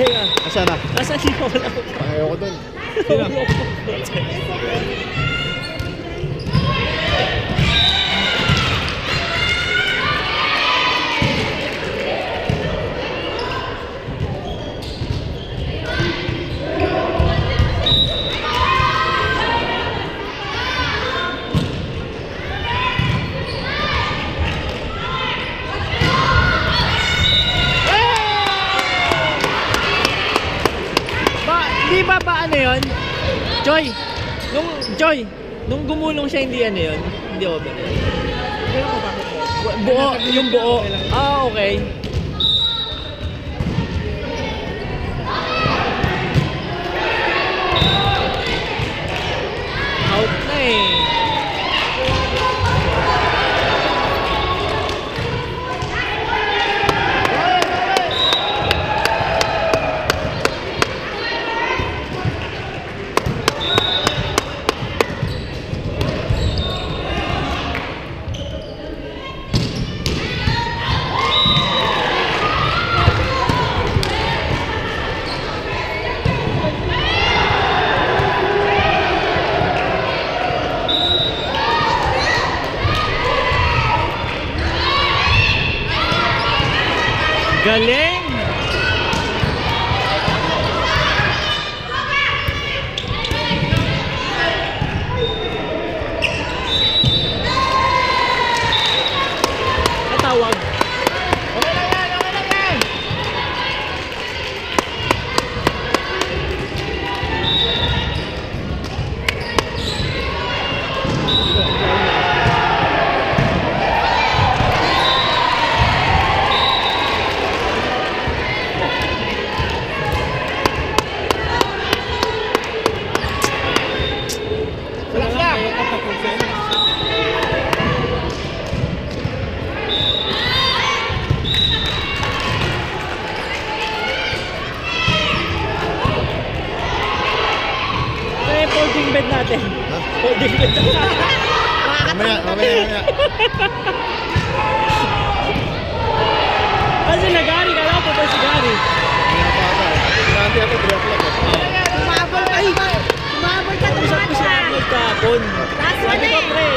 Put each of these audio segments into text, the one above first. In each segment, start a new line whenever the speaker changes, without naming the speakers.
Jay ah.
Asa na?
Nasa si wala ko.
Ayoko dun.
Di ba ano yun? Joy, nung gumulong siya hindi ano yun? Hindi over yun. Buo, yung buo. Ah, okay. Out na eh. Galing! Natawag.
Okay lang yan! Okay lang yan!
Folding bed natin.
Ha?
Folding bed natin.
Mamaya.
Kasi nagari ka lang pa si Gary.
Mamaya pa ata. Sinanti ako, 3 o'clock eh.
Sumabol ka, sumabol ka,
Usap ko si Arnold kahapon. Sabi ko, pre,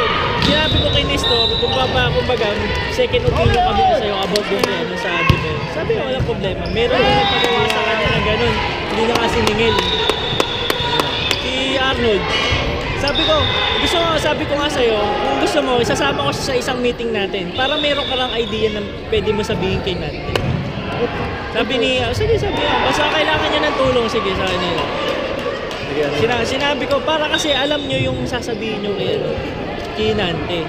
sinabi ko kay Nestor, kumbaga, second opinion kami na sa'yo about doon ano, sa defense. Sabi ko, walang problema. Meron na nagpagawa sa kanya ng ganun. Hindi na kasi ningil. Si Arnold, sabi ko nga sa'yo, kung gusto mo, isasama ko siya sa isang meeting natin para meron ka lang idea na pwede mo sabihin kay Nat. Sabi niya, sige, basta kailangan niya ng tulong, sige, sa kanila. Sinabi ko, para kasi alam nyo yung sasabihin nyo kay Nante.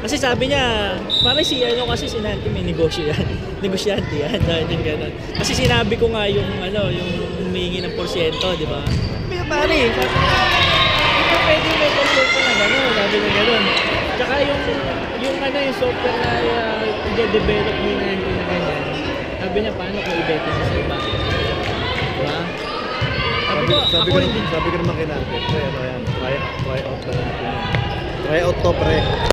Kasi sabi niya, para si Nante may negosyo yan. Negosyante yan, dahil yung gano'n. Kasi sinabi ko nga yung humingi ng porsyento, di ba? Pare, sabi niya, pwede may porsyento na gano'n, sabi niya gano'n. Tsaka yung software na i-develop ni Nante na ganyan, sabi niya, paano kung i-beta niya sa iba? Diba?
Sabi ko naman kay Nante, pre, ano yan, try out na natin. Try out to, pre.